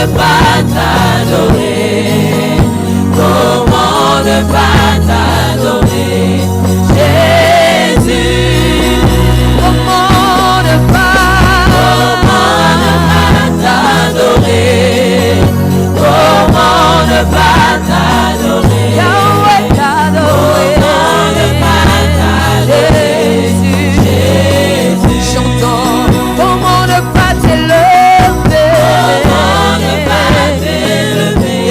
ne pas t'adorer? Comment ne pas t'adorer, Jésus? Comment ne pas t'adorer? Comment ne pas t'adorer? Yahweh, t'adorer. Comment ne pas t'adorer, Jésus? Chantons. Comment ne pas t'élever? Comment ne pas t'élever?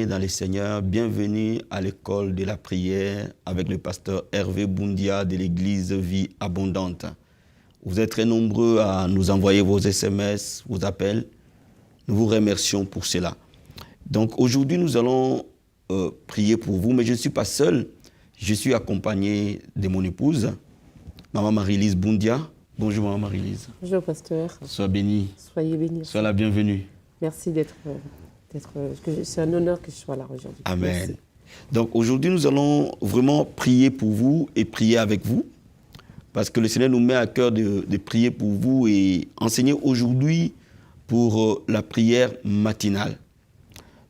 dans les Seigneurs, bienvenue à l'école de la prière avec le pasteur Hervé Boundia de l'église Vie Abondante. Vous êtes très nombreux à nous envoyer vos SMS, vos appels. Nous vous remercions pour cela. Donc aujourd'hui, nous allons prier pour vous, mais je ne suis pas seul. Je suis accompagné de mon épouse, Maman Marie-Lise Boundia. Bonjour Maman Marie-Lise. Bonjour pasteur. Sois bénie. Soyez bénie. Sois la bienvenue. Merci c'est un honneur que je sois là aujourd'hui. Amen. Merci. Donc aujourd'hui, nous allons vraiment prier pour vous et prier avec vous. Parce que le Seigneur nous met à cœur de prier pour vous et enseigner aujourd'hui pour la prière matinale.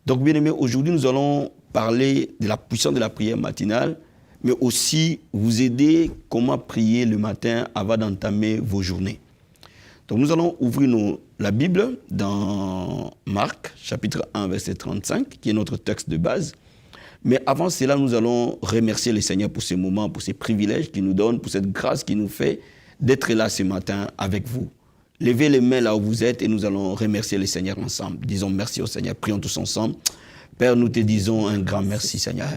Donc bien aimés, aujourd'hui nous allons parler de la puissance de la prière matinale, mais aussi vous aider comment prier le matin avant d'entamer vos journées. Donc nous allons ouvrir la Bible dans Marc, chapitre 1, verset 35, qui est notre texte de base. Mais avant cela, nous allons remercier le Seigneur pour ces moments, pour ces privilèges qu'il nous donne, pour cette grâce qu'il nous fait d'être là ce matin avec vous. Levez les mains là où vous êtes et nous allons remercier le Seigneur ensemble. Disons merci au Seigneur, prions tous ensemble. Père, nous te disons un grand merci, Seigneur.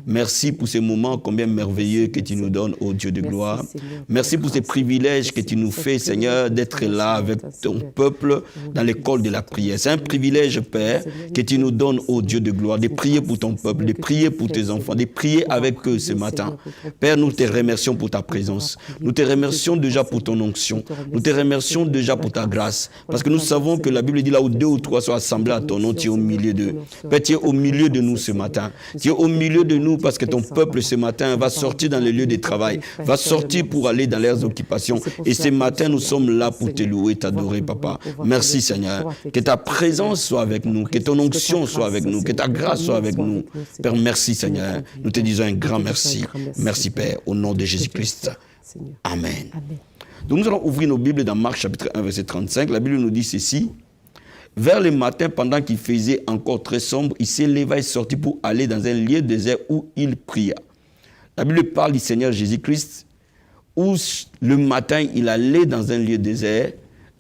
Merci pour ces moments combien merveilleux que tu nous donnes, ô Dieu de gloire. Merci pour ces privilèges que tu nous fais, Seigneur, d'être là avec ton peuple dans l'école de la prière. C'est un privilège, Père, que tu nous donnes, ô Dieu de gloire, de prier pour ton peuple, de prier pour tes enfants, de prier avec eux ce matin. Père, nous te remercions pour ta présence. Nous te remercions déjà pour ton onction. Nous te remercions déjà pour ta grâce. Parce que nous savons que la Bible dit là où 2 ou 3 sont assemblés à ton nom, tu es au milieu d'eux. Père, tu es au milieu de nous ce matin. Tu es au milieu de nous parce que ton peuple ce matin va sortir dans les lieux de travail, va sortir pour aller dans leurs occupations. Et ce matin, nous sommes là pour te louer, t'adorer, Papa. Merci Seigneur. Que ta présence soit avec nous, que ton onction soit avec nous, que ta grâce soit avec nous. Père, merci Seigneur. Nous te disons un grand merci. Merci Père, au nom de Jésus-Christ. Amen. Donc nous allons ouvrir nos Bibles dans Marc chapitre 1, verset 35. La Bible nous dit ceci. Vers le matin, pendant qu'il faisait encore très sombre, il s'éleva et sortit pour aller dans un lieu désert où il pria. La Bible parle du Seigneur Jésus-Christ, où le matin, il allait dans un lieu désert,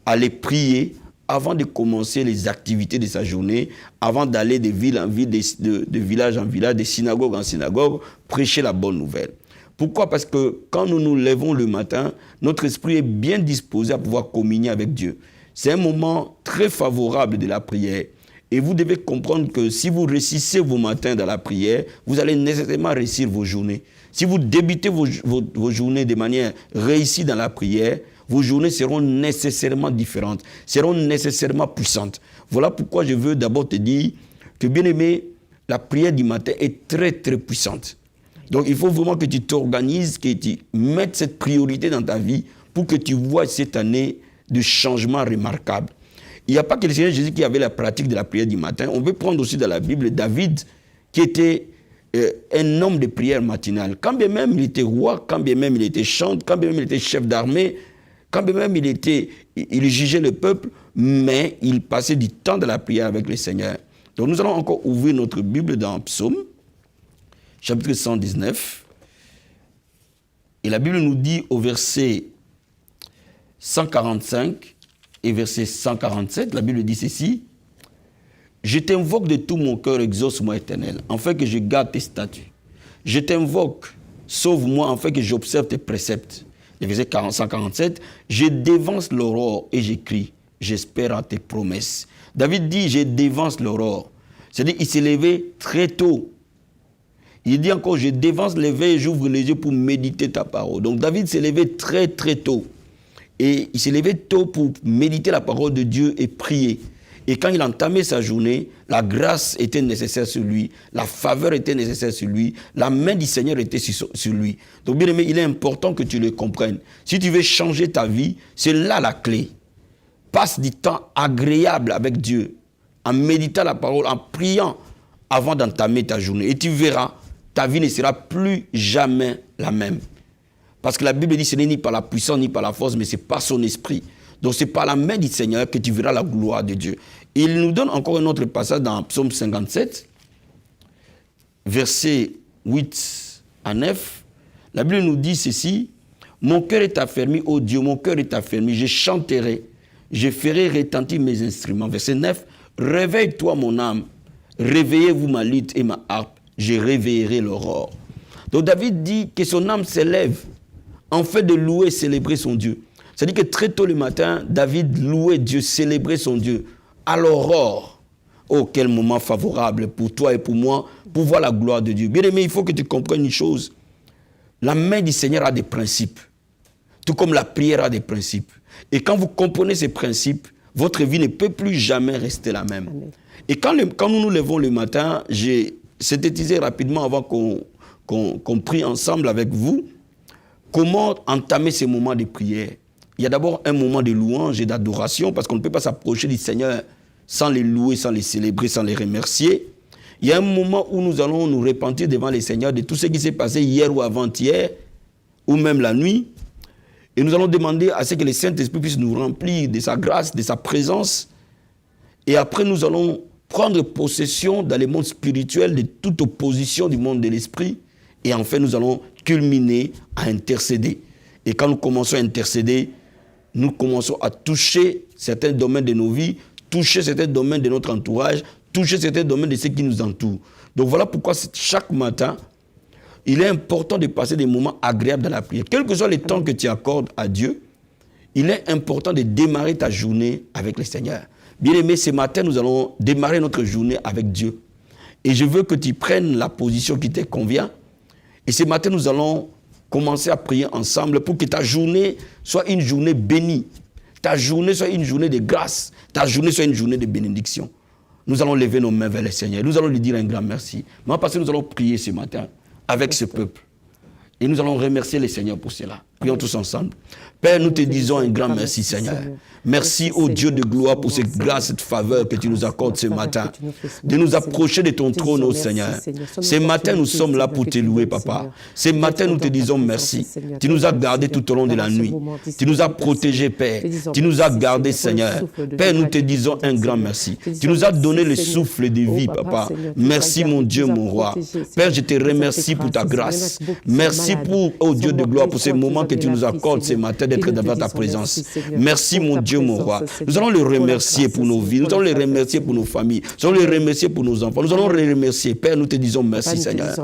aller prier avant de commencer les activités de sa journée, avant d'aller de ville en ville, de village en village, de synagogue en synagogue, prêcher la bonne nouvelle. Pourquoi? Parce que quand nous nous levons le matin, notre esprit est bien disposé à pouvoir communier avec Dieu. C'est un moment très favorable de la prière. Et vous devez comprendre que si vous réussissez vos matins dans la prière, vous allez nécessairement réussir vos journées. Si vous débutez vos journées de manière réussie dans la prière, vos journées seront nécessairement différentes, seront nécessairement puissantes. Voilà pourquoi je veux d'abord te dire que, bien aimé, la prière du matin est très, très puissante. Donc, il faut vraiment que tu t'organises, que tu mettes cette priorité dans ta vie pour que tu vois cette année de changements remarquables. Il n'y a pas que le Seigneur Jésus qui avait la pratique de la prière du matin. On peut prendre aussi dans la Bible David, qui était un homme de prière matinale. Quand bien même il était roi, quand bien même il était chante, quand bien même il était chef d'armée, quand bien même il jugeait le peuple, mais il passait du temps de la prière avec le Seigneur. Donc nous allons encore ouvrir notre Bible dans Psaume, chapitre 119. Et la Bible nous dit au verset 145 et verset 147, la Bible dit ceci. Je t'invoque de tout mon cœur, exauce-moi éternel, afin que je garde tes statuts. Je t'invoque, sauve-moi, afin que j'observe tes préceptes. Le verset 147, je dévance l'aurore et j'écris, j'espère en tes promesses. David dit, je dévance l'aurore. C'est-à-dire, il s'est levé très tôt. Il dit encore, je dévance l'éveil et j'ouvre les yeux pour méditer ta parole. Donc David s'est levé très très tôt. Et il s'est levé tôt pour méditer la parole de Dieu et prier. Et quand il entamait sa journée, la grâce était nécessaire sur lui, la faveur était nécessaire sur lui, la main du Seigneur était sur lui. Donc bien aimé, il est important que tu le comprennes. Si tu veux changer ta vie, c'est là la clé. Passe du temps agréable avec Dieu, en méditant la parole, en priant avant d'entamer ta journée. Et tu verras, ta vie ne sera plus jamais la même. Parce que la Bible dit que ce n'est ni par la puissance ni par la force, mais c'est par son esprit. Donc c'est par la main du Seigneur que tu verras la gloire de Dieu. Et il nous donne encore un autre passage dans Psaume 57, versets 8 à 9. La Bible nous dit ceci. Mon cœur est affermi, ô Dieu, mon cœur est affermi. Je chanterai, je ferai retentir mes instruments. Verset 9. Réveille-toi mon âme, réveillez-vous ma lutte et ma harpe, je réveillerai l'aurore. Donc David dit que son âme s'élève en fait de louer et célébrer son Dieu. C'est-à-dire que très tôt le matin, David louait Dieu, célébrait son Dieu. À l'aurore, oh quel moment favorable pour toi et pour moi, pour voir la gloire de Dieu. Bien aimé, il faut que tu comprennes une chose. La main du Seigneur a des principes, tout comme la prière a des principes. Et quand vous comprenez ces principes, votre vie ne peut plus jamais rester la même. Amen. Et quand nous nous levons le matin, j'ai synthétisé rapidement avant qu'on prie ensemble avec vous, comment entamer ces moments de prière. Il y a d'abord un moment de louange et d'adoration, parce qu'on ne peut pas s'approcher du Seigneur sans les louer, sans les célébrer, sans les remercier. Il y a un moment où nous allons nous repentir devant le Seigneur de tout ce qui s'est passé hier ou avant-hier, ou même la nuit. Et nous allons demander à ce que le Saint-Esprit puisse nous remplir de sa grâce, de sa présence. Et après, nous allons prendre possession dans le monde spirituel de toute opposition du monde de l'esprit. Et enfin, nous allons culminer à intercéder. Et quand nous commençons à intercéder, nous commençons à toucher certains domaines de nos vies, toucher certains domaines de notre entourage, toucher certains domaines de ceux qui nous entourent. Donc voilà pourquoi chaque matin, il est important de passer des moments agréables dans la prière. Quel que soit le temps que tu accordes à Dieu, il est important de démarrer ta journée avec le Seigneur. Bien aimé, ce matin, nous allons démarrer notre journée avec Dieu. Et je veux que tu prennes la position qui te convient. Et ce matin, nous allons commencer à prier ensemble pour que ta journée soit une journée bénie. Ta journée soit une journée de grâce. Ta journée soit une journée de bénédiction. Nous allons lever nos mains vers le Seigneur. Nous allons lui dire un grand merci. Maintenant, parce que nous allons prier ce matin avec ce peuple. Et nous allons remercier le Seigneur pour cela. Prions tous ensemble. Père, nous te disons un grand merci, Seigneur. Merci, ô Dieu de gloire, pour cette grâce, cette faveur que tu nous accordes ce matin. De nous approcher de ton trône, ô Seigneur. Ce matin, nous sommes là pour te louer, Papa. Ce matin, nous te disons merci. Tu nous as gardés tout au long de la nuit. Tu nous as protégés, Père. Tu nous as gardés, Seigneur. Père, nous te disons un grand merci. Tu nous as donné le souffle de vie, Papa. Merci, mon Dieu, mon roi. Père, je te remercie pour ta grâce. Merci pour, ô Dieu de gloire, pour ces moments que tu nous accordes ce matin d'être devant ta présence. Merci, mon Dieu, mon roi. Nous allons le remercier pour nos vies. Nous allons le remercier pour nos familles. Nous allons le remercier pour nos enfants. Nous allons le remercier. Père, nous te disons merci, Seigneur.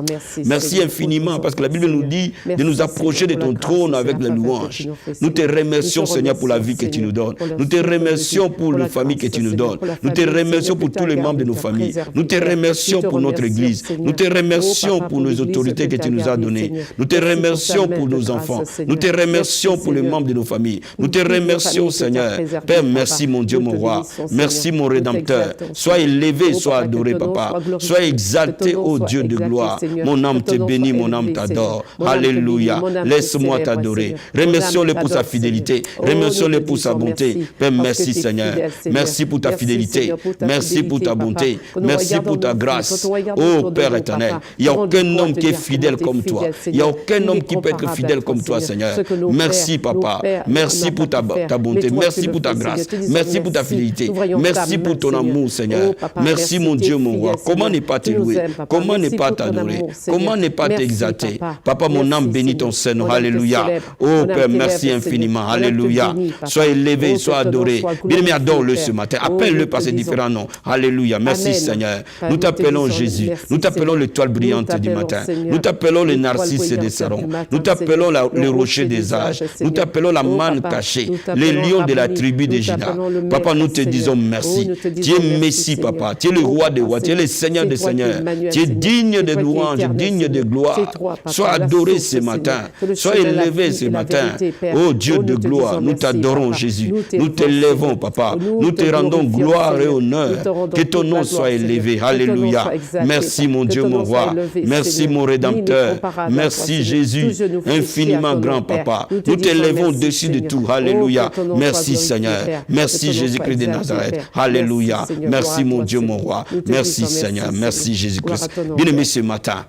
Merci infiniment, parce que la Bible nous dit de nous approcher de ton trône avec la louange. Nous te remercions, Seigneur, pour la vie que tu nous donnes. Nous te remercions pour la famille que tu nous donnes. Nous te remercions pour tous les membres de nos familles. Nous te remercions pour notre Église. Nous te remercions pour nos autorités que tu nous as données. Nous te remercions pour nos enfants. Nous te remercions pour les membres de nos familles. Nous te remercions, Seigneur. Père, merci, mon Dieu, mon roi. Merci, mon Rédempteur. Sois élevé, sois adoré, Papa. Sois exalté, ô Dieu de gloire. Mon âme te bénit, mon âme t'adore. Alléluia. Laisse-moi t'adorer. Remercions-le pour sa fidélité. Remercions-le pour sa bonté. Père, merci, Seigneur. Merci pour ta fidélité. Merci pour ta bonté. Merci pour ta grâce. Ô Père éternel, il n'y a aucun homme qui est fidèle comme toi. Il n'y a aucun homme qui peut être fidèle comme toi, Seigneur. Merci, Papa. Merci pour ta bonté. Merci pour ta grâce. Merci pour ta fidélité. Merci pour ton amour, Seigneur. Merci, mon Dieu, mon roi. Comment ne pas te louer? Comment ne pas t'adorer? Comment ne pas t'exalter? Papa, mon âme bénit ton Seigneur. Alléluia. Oh Père, merci infiniment. Alléluia. Sois élevé, sois adoré. Bien-aimé, adore-le ce matin. Appelle-le par ses différents noms. Alléluia. Merci, Seigneur. Nous t'appelons Jésus. Nous t'appelons l'étoile brillante du matin. Nous t'appelons le narcisse des sarons. Nous t'appelons le rocher des âges. Nous t'appelons la manne cachée, les lions de la tribu de Juda. Papa, nous te disons merci. Tu es Messie, Papa. Tu es le roi des rois. Tu es le Seigneur des seigneurs. Tu es digne de louange, digne de gloire. Sois adoré ce matin. Sois élevé ce matin. Oh Dieu de gloire, nous t'adorons, Jésus. Nous t'élèvons, Papa. Nous te rendons gloire et honneur. Que ton nom soit élevé. Alléluia. Merci, mon Dieu, mon roi. Merci, mon Rédempteur. Merci, Jésus. Infiniment grand, Papa. Nous t'élèvons au-dessus de tout. Alléluia. Merci, Seigneur. Merci, Jésus-Christ de Nazareth. Alléluia. Merci, mon Dieu, mon roi. Merci, Seigneur. Merci, Jésus-Christ. Bien-aimé, ce matin,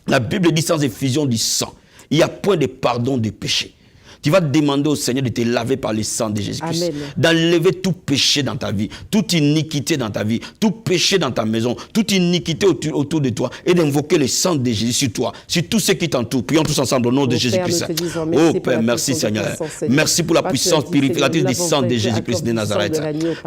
la Bible dit sans effusion du sang, il n'y a point de pardon des péchés. Tu vas demander au Seigneur de te laver par le sang de Jésus-Christ. Amen. D'enlever tout péché dans ta vie, toute iniquité dans ta vie, tout péché dans ta maison, toute iniquité autour de toi et d'invoquer le sang de Jésus sur toi, sur tous ceux qui t'entourent. Prions tous ensemble au nom de Jésus-Christ. Oh Père, merci Seigneur. Merci pour la puissance purificatrice du sang de Jésus-Christ de Nazareth.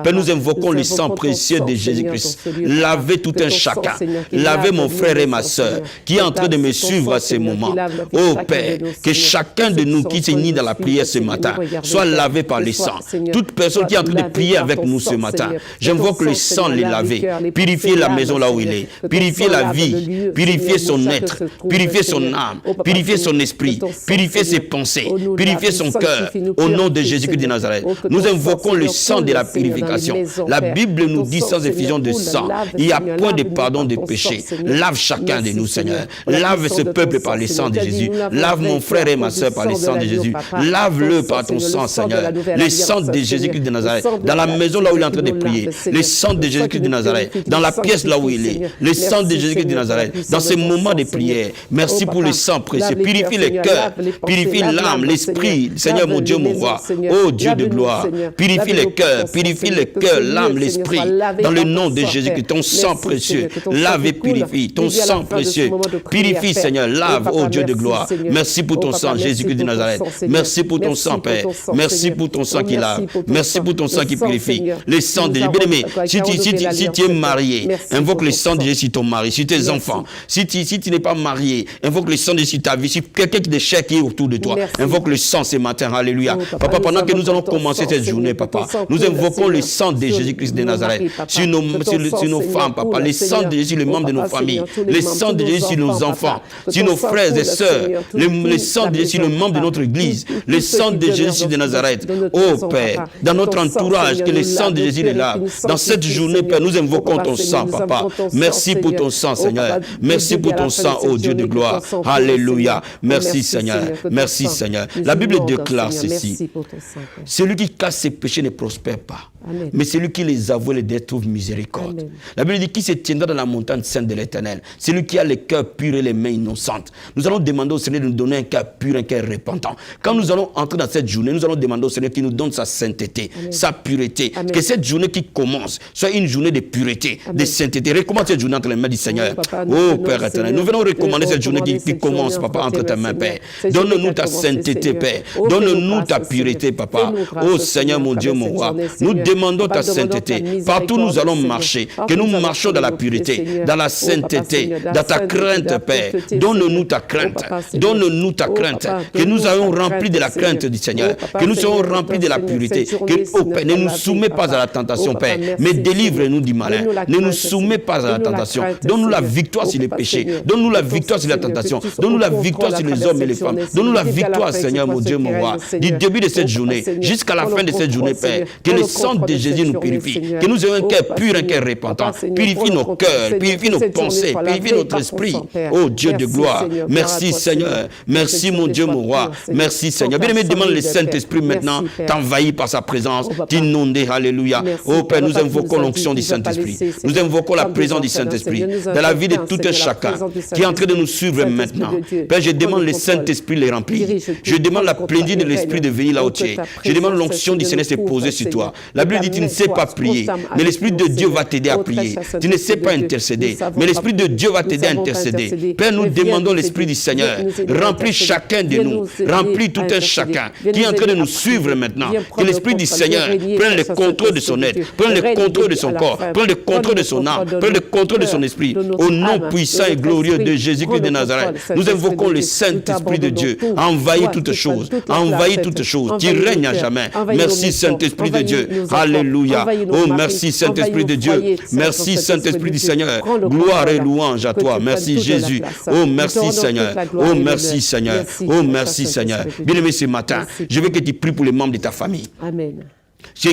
Père, nous invoquons le sang précieux de Jésus-Christ. Lavez tout un chacun. Lavez mon frère et ma soeur qui est en train de me suivre à ce moment. Oh Père, que chacun de nous qui s'est mis dans la prière ce matin soit lavé par le sang. Toute personne qui est en train de prier avec nous ce matin, j'invoque le sang les laver, purifier la maison là où il est, purifier la vie, purifier son être, purifier son âme, purifier son esprit, purifier ses pensées, purifier son cœur, au nom de Jésus-Christ de Nazareth. Nous invoquons le sang de la purification. La Bible nous dit sans effusion de sang, il n'y a point de pardon de péché. Lave chacun de nous, Seigneur. Lave ce peuple par le sang de Jésus. Lave mon frère et ma soeur par le sang de Jésus. Lave-le par ton sang, Seigneur. Le sang de Jésus-Christ de Nazareth. Dans la maison là où il est en train de prier. Le sang de Jésus-Christ de Nazareth. Dans la pièce là où il est. Le sang de Jésus-Christ de Nazareth. Dans ces moments de prière. Merci pour le sang précieux. Purifie le cœur. Purifie l'âme, l'esprit. Seigneur mon Dieu, mon roi. Oh Dieu de gloire. Purifie le cœur. Purifie le cœur, l'âme, l'esprit. Dans le nom de Jésus-Christ. Ton sang précieux. Lave et purifie. Ton sang précieux. Purifie, Seigneur. Lave, oh Dieu de gloire. Merci pour ton sang, Jésus-Christ de Nazareth. Merci pour ton sang, Père. Merci pour ton sang qui lave. Merci pour ton sang qui purifie. Le sang de Jésus. Bien-aimé, si tu es marié, invoque le sang de Jésus sur ton mari, sur tes enfants. Si tu n'es pas marié, invoque le sang de Jésus sur ta vie, sur quelqu'un de cher qui est autour de toi. Invoque le sang ce matin. Alléluia. Papa, pendant que nous allons commencer cette journée, papa, nous invoquons le sang de Jésus-Christ de Nazareth sur nos femmes, papa. Le sang de Jésus sur les membres de nos familles. Le sang de Jésus sur nos enfants, sur nos frères et sœurs. Le sang de Jésus sur les membres de notre église. Le sang de Jésus de Nazareth. Oh Père, dans notre entourage, que le sang de Jésus est là. Dans cette journée, Père, nous invoquons ton sang, papa. Merci pour ton sang, Seigneur. Merci pour ton sang, oh Dieu de gloire. Alléluia. Merci, Seigneur. Merci, Seigneur. La Bible déclare ceci. Celui qui casse ses péchés ne prospère pas. Amen. Mais celui qui les avoue les trouve miséricorde. Amen. La Bible dit qui se tiendra dans la montagne sainte de l'Éternel. Celui qui a le cœur pur et les mains innocentes. Nous allons demander au Seigneur de nous donner un cœur pur, un cœur repentant. Quand nous allons entrer dans cette journée, nous allons demander au Seigneur qu'il nous donne sa sainteté, Amen. Sa pureté. Amen. Que cette journée qui commence soit une journée de pureté, Amen. De sainteté. Recommande cette journée entre les mains du Seigneur. Oh Père éternel, nous venons recommander cette journée qui commence, Papa, entre tes mains, Père. Donne-nous ta sainteté, Père. Donne-nous ta pureté, Papa. Oh Seigneur, mon Dieu, mon roi. Nous demandons ta sainteté. Partout nous allons marcher, que nous marchions dans la pureté, dans la sainteté, dans ta crainte, Père. Donne-nous ta crainte, donne-nous ta crainte, que nous soyons remplis de la crainte du Seigneur, que nous soyons remplis de la pureté, que, oh Père, ne nous soumets pas à la tentation, Père, mais délivre-nous du malin, ne nous soumets pas à la tentation, donne-nous la victoire sur les péchés, donne-nous la victoire sur la tentation, donne-nous la victoire sur les hommes et les femmes, donne-nous la victoire, Seigneur, mon Dieu, mon roi, du début de cette journée jusqu'à la fin de cette journée, Père, que le sang de Jésus nous purifie. Que nous ayons un cœur pur, un cœur repentant. Purifie nos cœurs, purifie nos pensées, purifie notre esprit. Oh Dieu de gloire, merci Seigneur. Merci mon Dieu, mon roi. Merci Seigneur. Bien-aimé, demande le Saint-Esprit maintenant t'envahir par sa présence, t'inonder. Alléluia. Oh Père, nous invoquons l'onction du Saint-Esprit. Nous invoquons la présence du Saint-Esprit dans la vie de tout un chacun qui est en train de nous suivre maintenant. Père, je demande le Saint-Esprit les remplir. Je demande la plénitude de l'Esprit de venir là où tu es. Je demande l'onction du Seigneur de se poser sur toi. La Bible dit tu ne sais pas prier, mais l'Esprit de Dieu va t'aider à prier. Tu ne sais pas intercéder, mais l'Esprit de Dieu va t'aider à intercéder. Père, nous demandons l'Esprit du Seigneur. Remplis chacun de nous. Remplis tout un chacun qui est en train de nous suivre maintenant. Que l'Esprit du Seigneur prenne le contrôle de son être, prenne le contrôle de son corps, prenne le contrôle de son âme, prenne le contrôle de son esprit. Au nom puissant et glorieux de Jésus-Christ de Nazareth, nous invoquons le Saint-Esprit de Dieu. Envahis toutes choses. Envahis toutes choses. Tu règnes à jamais. Merci Saint-Esprit de Dieu. Alléluia. Oh, merci Saint-Esprit de Dieu. Merci Saint-Esprit du Seigneur. Gloire et louange à toi. Merci Jésus. Oh, merci Seigneur. Oh, merci Seigneur. Oh, merci Seigneur. Bien-aimé, ce matin, je veux que tu pries pour les membres de ta famille. Amen.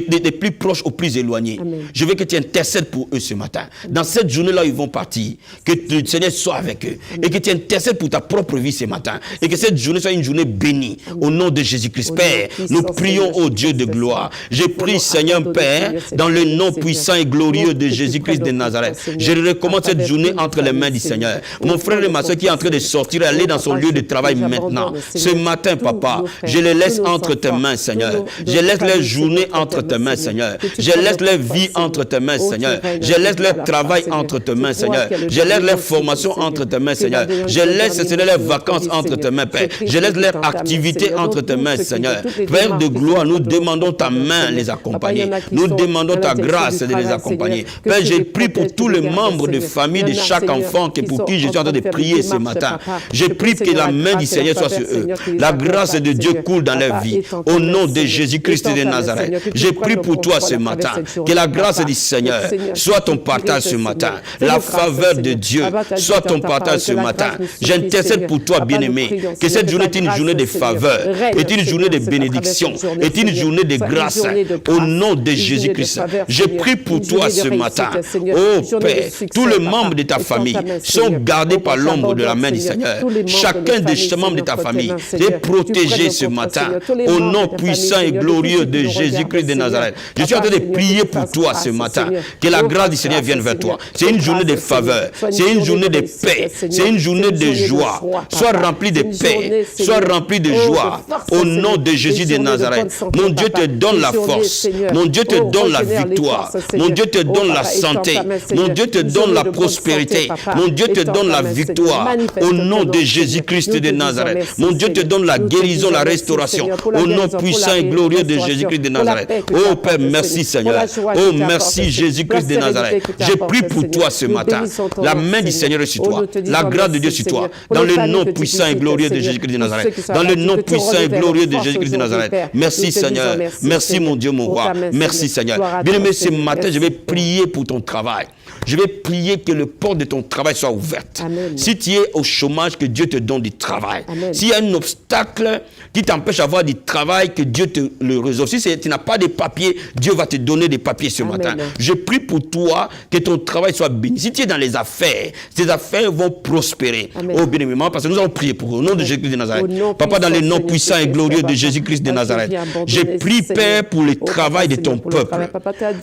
des plus proches aux plus éloignés. Amen. Je veux que tu intercèdes pour eux ce matin. Dans cette journée-là, ils vont partir. Que le Seigneur soit avec eux. Amen. Et que tu intercèdes pour ta propre vie ce matin. Et que cette journée soit une journée bénie. Amen. Au nom de Jésus-Christ. Père, nous prions au Dieu de gloire. Je prie, Seigneur Père, dans le nom puissant et glorieux de Jésus-Christ de Nazareth. Je recommande cette journée entre les mains du Seigneur. Mon frère et ma soeur qui est en train de sortir et aller dans son lieu de travail maintenant. Ce matin, papa, je les laisse entre tes mains, Seigneur. Je laisse leur journée entre tes mains, Seigneur. Je laisse leur vie entre tes mains, Seigneur. Je laisse leur travail entre tes mains, Seigneur. Je laisse leur formation entre tes mains, Seigneur. Je laisse, Seigneur, leurs vacances entre tes mains, Père. Je laisse leur activité entre tes mains, Seigneur. Père de gloire, nous demandons ta main les accompagner. Nous demandons ta grâce de les accompagner. Père, je prie pour tous les membres de famille de chaque enfant pour qui je suis en train de prier ce matin. Je prie que la main du Seigneur soit sur eux. La grâce de Dieu coule dans leur vie. Au nom de Jésus-Christ de Nazareth. Je prie pour toi ce matin. Que la grâce du Seigneur soit ton partage ce matin. La faveur de Dieu soit ton partage ce matin. J'intercède pour toi, bien-aimé. Que cette journée est une journée de faveur, est une journée de bénédiction, est une journée de grâce. Au nom de Jésus-Christ. Je prie pour toi ce matin. Oh Père, tous les membres de ta famille sont gardés par l'ombre de la main du Seigneur. Chacun des membres de ta famille est protégé ce matin. Au nom puissant et glorieux de Jésus-Christ de Nazareth. Je suis en train de prier pour toi ce matin. Que la grâce du Seigneur vienne vers toi. C'est une journée de faveur. C'est une journée de paix. C'est une journée de joie. Sois rempli de paix. Sois rempli de joie. Au nom de Jésus de Nazareth. Mon Dieu te donne la force. Mon Dieu te donne la victoire. Mon Dieu te donne la santé. Mon Dieu te donne la prospérité. Mon Dieu te donne la victoire. Au nom de Jésus-Christ de Nazareth. Mon Dieu te donne la guérison, la restauration. Au nom puissant et glorieux de Jésus-Christ de Nazareth. Oh Père, merci Seigneur. Oh merci Jésus-Christ de Nazareth. Je prie pour toi ce matin. La main du Seigneur est sur toi. La grâce de Dieu sur toi. Dans le nom puissant et glorieux de Jésus-Christ de Nazareth. Dans le nom puissant et glorieux de Jésus-Christ de Nazareth. Merci Seigneur. Merci mon Dieu, mon roi. Merci Seigneur. Bien-aimé, ce matin, je vais prier pour ton travail. Je vais prier que le porte de ton travail soit ouverte. Amen. Si tu es au chômage, que Dieu te donne du travail. S'il y a un obstacle qui t'empêche d'avoir du travail, que Dieu te le résolve. Si tu n'as pas de papiers, Dieu va te donner des papiers ce matin. Je prie pour toi que ton travail soit béni. Si tu es dans les affaires, tes affaires vont prospérer. Amen. Oh bien-aimé, parce que nous allons prier pour eux. Au nom de Jésus-Christ de Nazareth. Papa, dans le nom puissant et glorieux de Jésus-Christ de Nazareth, je prie, Père, pour le travail de ton peuple.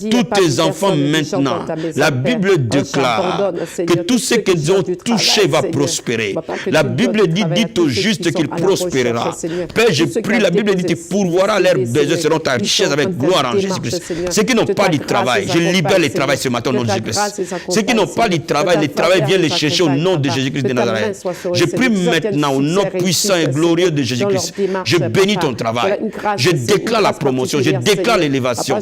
Tous tes enfants maintenant, la Bible déclare que tout ce qu'ils ont touché va prospérer. La Bible dit au juste qu'il prospérera. Père, je prie, la Bible dit que tu pourvoiras leurs besoins selon ta richesse avec gloire en Jésus-Christ. Ceux qui n'ont pas de travail, je libère le travail ce matin au nom de Jésus-Christ. Ceux qui n'ont pas de travail, le travail vient les chercher au nom de Jésus-Christ de Nazareth. Je prie maintenant au nom puissant et glorieux de Jésus-Christ. Je bénis ton travail. Je déclare la promotion. Je déclare l'élévation.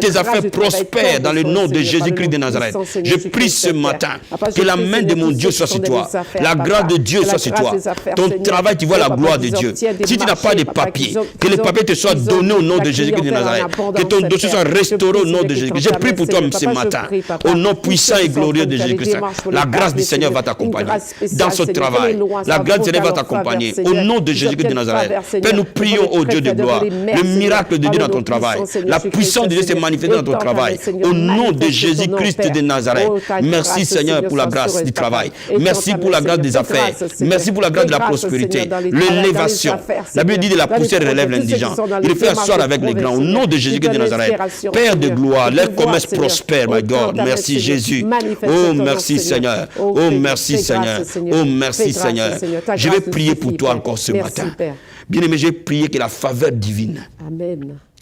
Tes affaires prospèrent dans le nom de Jésus-Christ de Nazareth. Je prie ce matin que la main de mon Dieu soit sur toi. La grâce de Dieu soit sur toi. Ton travail, tu vois la gloire de Dieu. Si tu n'as pas de papiers, que les papiers te soient donnés au nom de Jésus-Christ de Nazareth. Que ton dossier soit restauré au nom de Jésus-Christ. Je prie pour toi ce matin. Au nom puissant et glorieux de Jésus-Christ. La grâce du Seigneur va t'accompagner dans ce travail. La grâce du Seigneur va t'accompagner. Au nom de Jésus-Christ de Nazareth. Père, nous prions au Dieu de gloire. Le miracle de Dieu dans ton travail. La puissance de Dieu s'est manifestée dans ton travail. Au nom de Jésus-Christ de Nazareth. Merci Seigneur pour la grâce du travail. Merci pour la grâce des affaires. Merci pour la grâce de la prospérité. L'élévation. La Bible dit de la poussière relève l'indigent. Il le fait asseoir avec les grands. Au nom de Jésus-Christ de Nazareth. Père de gloire, leur commerce prospère, my God. Merci Jésus. Oh merci Seigneur. Oh merci Seigneur. Oh merci Seigneur. Je vais prier pour toi encore ce matin. Bien-aimé, je vais prier que la faveur divine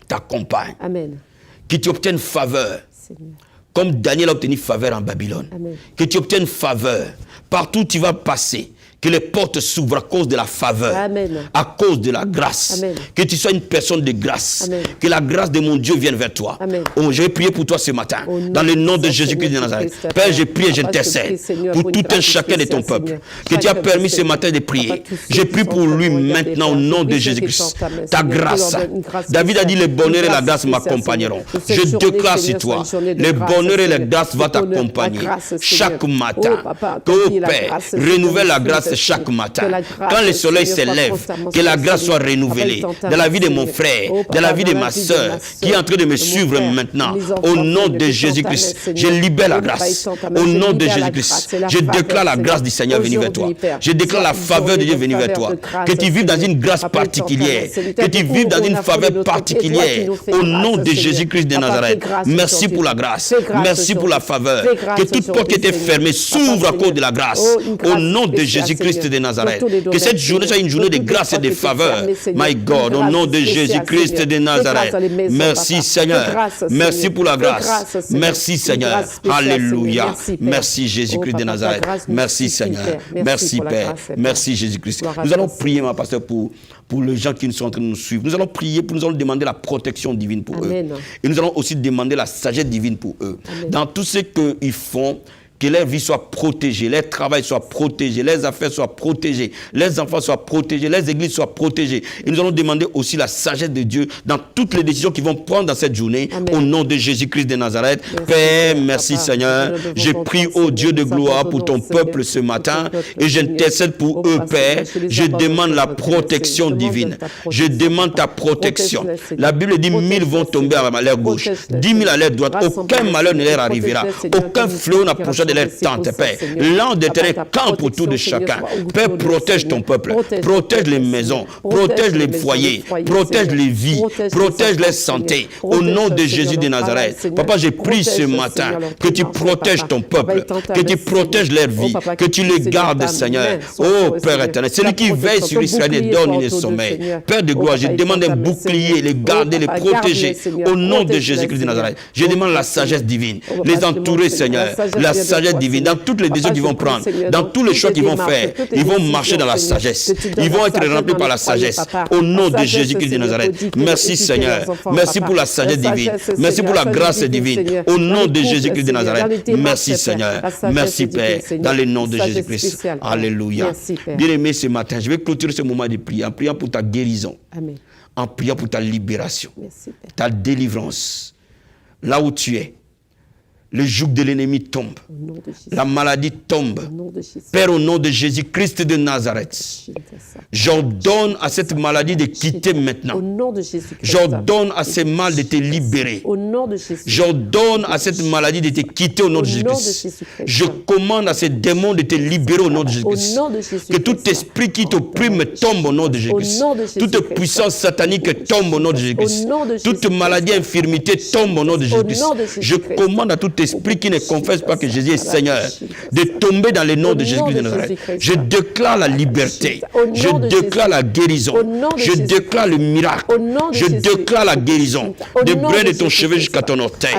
t'accompagne. Que tu obtiennes faveur. Comme Daniel a obtenu faveur en Babylone. Amen. Que tu obtiennes faveur. Partout où tu vas passer. Que les portes s'ouvrent à cause de la faveur. Amen. À cause de la grâce. Amen. Que tu sois une personne de grâce. Amen. Que la grâce de mon Dieu vienne vers toi. Oh, je vais prier pour toi ce matin. Dans le nom de Jésus-Christ de Nazareth. Père, je prie et j'intercède pour tout un chacun de ton peuple. Que tu as permis ce matin de prier. Je prie pour lui maintenant au nom de Jésus-Christ. Ta grâce. David a dit le bonheur et la grâce m'accompagneront. Je déclare sur toi. Le bonheur et la grâce vont t'accompagner. Chaque matin. Que, oh Père, renouvelle la grâce grâce chaque matin. Quand le soleil se lève, que la grâce soit renouvelée dans la vie de mon frère, dans la vie de ma soeur, qui est en train de me suivre maintenant. Au nom de Jésus-Christ, je libère la grâce. Au nom de Jésus-Christ, je déclare la grâce du Seigneur venue vers toi. Je déclare la faveur de Dieu venue vers toi. Que tu vives dans une grâce particulière. Que tu vives dans une faveur particulière. Au nom de Jésus-Christ de Nazareth. Merci pour la grâce. Merci pour la faveur. Que toute porte qui était fermée s'ouvre à cause de la grâce. Au nom de Jésus-Christ de Nazareth. Que cette journée soit une journée de grâce et de faveur. My God, au nom de Jésus-Christ de Nazareth. Merci Seigneur. Merci pour la grâce. Merci Seigneur. Alléluia. Merci Jésus-Christ de Nazareth. Merci Seigneur. Merci Père. Merci Jésus-Christ. Nous allons prier, ma pasteur, pour les gens qui sont en train de nous suivre. Nous allons prier, nous allons demander la protection divine pour eux. Et nous allons aussi demander la sagesse divine pour eux. Dans tout ce qu'ils font, que leur vie soit protégée, leur travail soit protégé, leurs affaires soient protégées, leurs enfants soient protégés, leurs églises soient protégées. Et nous allons demander aussi la sagesse de Dieu dans toutes les décisions qu'ils vont prendre dans cette journée. Au nom de Jésus-Christ de Nazareth. Père, merci Seigneur. Je prie au Dieu de gloire pour ton peuple ce matin et j'intercède pour eux, Père. Je demande la protection divine. Je demande ta protection. La Bible dit 1000 vont tomber à leur gauche, 10 000 à leur droite. Aucun malheur ne leur arrivera. Aucun fléau n'approchera de leur tente, Père. L'ange de terre campe autour de chacun. Père, protège ton peuple. Protège les maisons. Protège les foyers. Protège les vies. Protège les santé. Au nom de Jésus de Nazareth. Papa, je prie ce matin que tu protèges ton peuple. Que tu protèges leur vie. Que tu les gardes, Seigneur. Oh, Père éternel. Celui qui veille sur Israël et donne une sommeil. Père de gloire, je demande un bouclier, les garder, les protéger. Au nom de Jésus-Christ de Nazareth. Je demande la sagesse divine. Les entourer, Seigneur. La sagesse divine, dans toutes les décisions qu'ils vont prendre, dans tous les choix qu'ils vont faire, ils vont marcher dans la sagesse. Ils vont être remplis par la sagesse. Au nom de Jésus-Christ de Nazareth. Merci Seigneur. Merci pour la sagesse divine. Merci pour la grâce divine. Au nom de Jésus-Christ de Nazareth. Merci Seigneur. Merci Père. Dans le nom de Jésus-Christ. Alléluia. Bien-aimé, ce matin, je vais clôturer ce moment de prière en priant pour ta guérison. En priant pour ta libération. Ta délivrance. Là où tu es. Le joug de l'ennemi tombe. La maladie tombe. Père, au nom de Jésus-Christ de Nazareth, j'ordonne à cette maladie de quitter maintenant. J'ordonne à ce mal de te libérer. J'ordonne à cette maladie de te quitter au nom de Jésus-Christ. Je commande à ces démons de te libérer au nom de Jésus-Christ. Que tout esprit qui t'opprime tombe au nom de Jésus-Christ. Toute puissance satanique tombe au nom de Jésus-Christ. Toute maladie, infirmité tombe au nom de Jésus-Christ. Je commande à tout esprit qui ne confesse pas que Jésus est Seigneur, de tomber dans le nom de Jésus-Christ de Nazareth. Je déclare la liberté. Je déclare la guérison. Je déclare le miracle. Je déclare la guérison. De brin de ton cheveu jusqu'à ton orteil.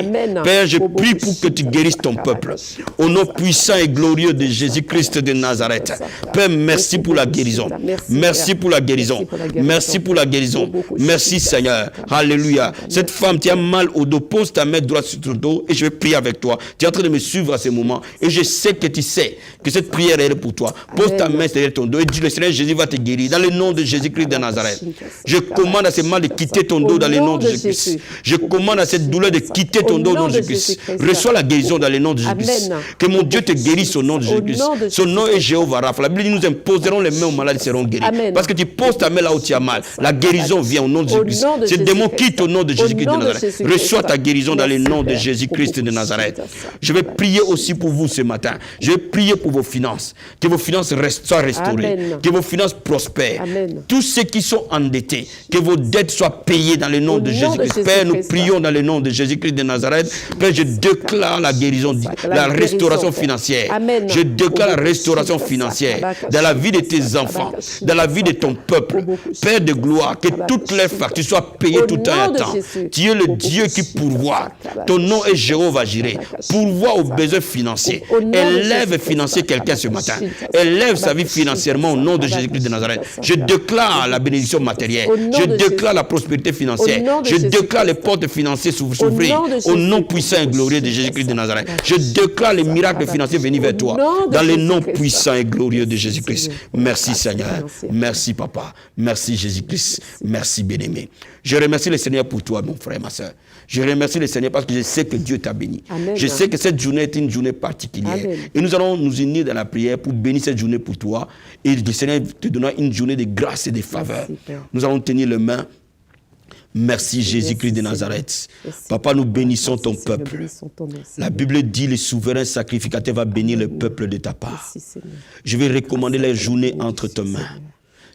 Père, je prie pour que tu guérisses ton peuple. Au nom puissant et glorieux de Jésus-Christ de Nazareth. Père, merci pour la guérison. Merci pour la guérison. Merci pour la guérison. Merci Seigneur. Alléluia. Cette femme qui a mal au dos, pose ta main droite sur ton dos et je vais prier avec toi. Tu es en train de me suivre à ce moment et je sais que tu sais que cette prière est pour toi. Pose ta main derrière ton dos et dis le Seigneur Jésus va te guérir dans le nom de Jésus-Christ de Nazareth. Je commande à ce mal de quitter ton dos dans le nom de Jésus-Christ. Je commande à cette douleur de quitter ton dos dans le nom de Jésus-Christ. Reçois la guérison dans le nom de Jésus-Christ. Que mon Dieu te guérisse au nom de Jésus-Christ. Son nom est Jéhovah Rapha. La Bible dit nous imposerons les mains aux malades et seront guéris. Parce que tu poses ta main là où tu as mal. La guérison vient au nom de Jésus-Christ. Ce démon quitte au nom de Jésus-Christ de Nazareth. Reçois ta guérison dans le nom de Jésus-Christ de Nazareth. Je vais prier aussi pour vous ce matin. Je vais prier pour vos finances. Que vos finances soient restaurées. Que vos finances prospèrent. Tous ceux qui sont endettés, que vos dettes soient payées dans le nom de Jésus-Christ. Père, nous prions dans le nom de Jésus-Christ de Nazareth. Père, je déclare la guérison, la restauration financière. Je déclare la restauration financière dans la vie de tes enfants, dans la vie de ton peuple. Père de gloire, que toutes les factures soient payées tout en temps. Tu es le Dieu qui pourvoit. Ton nom est Jéhovah Jireh. Pourvoit aux besoins financiers. Élève financier quelqu'un ce matin. Élève sa vie financièrement au nom de Jésus-Christ de Nazareth. Je déclare la bénédiction matérielle. Je déclare la prospérité financière. Je déclare les portes financières s'ouvrir au nom puissant et glorieux de Jésus-Christ de Nazareth. Je déclare les miracles financiers venir vers toi dans le nom puissant et glorieux de Jésus-Christ. Merci Seigneur. Merci Papa. Merci Jésus-Christ. Merci bien-aimé. Je remercie le Seigneur pour toi, mon frère, ma soeur. Je remercie le Seigneur parce que je sais que Dieu t'a béni. Amen. Je sais que cette journée est une journée particulière. Amen. Et nous allons nous unir dans la prière pour bénir cette journée pour toi. Et le Seigneur te donnera une journée de grâce et de faveur. Merci, Père. Nous allons tenir les mains. Merci Jésus-Christ de Seigneur. Nazareth. Merci, Papa, nous Père. bénissons ton Merci, Seigneur. peuple. Bénissons ton nom, La Seigneur. Bible dit le souverain sacrificateur va bénir le peuple de ta part. Merci, Seigneur. Je vais recommander Grâce à les toi, journées Seigneur. entre tes mains. Seigneur.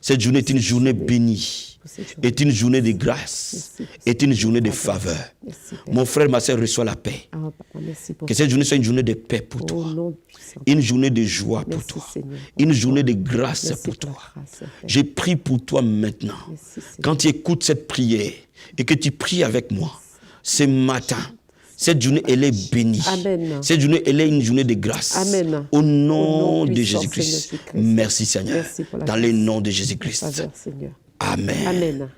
Cette journée est une journée bénie, est une journée de grâce, est une journée de faveur. Merci, Père. Mon frère, ma soeur, reçois la paix. Ah, Papa, merci pour Que cette journée soit une journée de paix pour Au toi, nom puissant. une journée de joie pour Merci, toi, Seigneur. une journée de grâce Merci pour pour la toi. grâce, Père. Je prie pour toi maintenant. Merci, Seigneur. Quand tu écoutes cette prière et que tu pries avec moi, ce matin, cette journée, elle est bénie. Amen. Cette journée, elle est une journée de grâce. Amen. Au nom de puissant, Jésus-Christ. Seigneur Jésus-Christ. Merci Seigneur. Merci pour la Dans grâce. le nom de Jésus-Christ. Faveur, Seigneur. Amen. Amen.